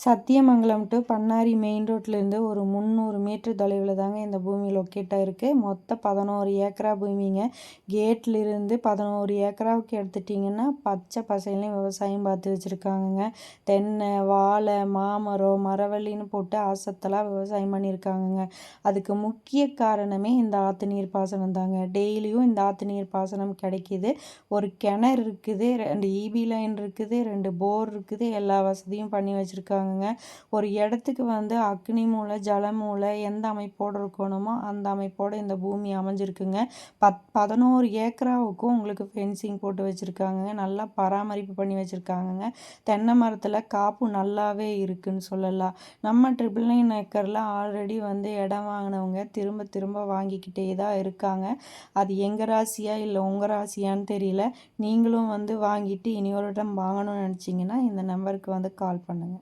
Sathyamangalam to Bannari main ரோட்லேருந்து ஒரு 300 metre தொலைவில் தாங்க இந்த பூமி லொக்கேட் ஆகிருக்கு. மொத்தம் 11 ஏக்கரா பூமிங்க. கேட்லேருந்து 11 ஏக்கராவுக்கு எடுத்துட்டிங்கன்னா பச்சை பசையிலையும் விவசாயம் பார்த்து வச்சுருக்காங்கங்க. தென்னை, வாழை, மாமரம், மரவள்ளின்னு போட்டு ஆசத்தலாக விவசாயம் பண்ணியிருக்காங்கங்க. அதுக்கு முக்கிய காரணமே இந்த ஆற்று நீர் பாசனம் தாங்க. டெய்லியும் இந்த ஆற்று நீர் பாசனம் கிடைக்கிது. ஒரு கிணறு இருக்குது, 2 ஈபி லைன் இருக்குது, 2 போர் இருக்குது, எல்லா வசதியும் பண்ணி வச்சுருக்காங்க. ஒரு இடத்துக்கு அக்னி மூலை, ஜல மூலை எந்த அமைப்போடு இருக்கணுமோ அந்த அமைப்போடு இந்த பூமி அமைஞ்சிருக்குங்க. 11 ஏக்கராவுக்கும் உங்களுக்கு ஃபென்சிங் போட்டு வச்சுருக்காங்க. நல்லா பராமரிப்பு பண்ணி வச்சுருக்காங்கங்க. தென்னை மரத்தில் காப்பு நல்லாவே இருக்குன்னு சொல்லலாம். நம்ம 999 ஏக்கரில் ஆல்ரெடி இடம் வாங்கினவங்க திரும்ப திரும்ப வாங்கிக்கிட்டே தான் இருக்காங்க. அது எங்கள் ராசியா இல்லை உங்கள் ராசியான்னு தெரியல. நீங்களும் வாங்கிட்டு இனி ஒரு இடம் வாங்கணும்னு நினச்சிங்கன்னா இந்த நம்பருக்கு கால் பண்ணுங்கள்.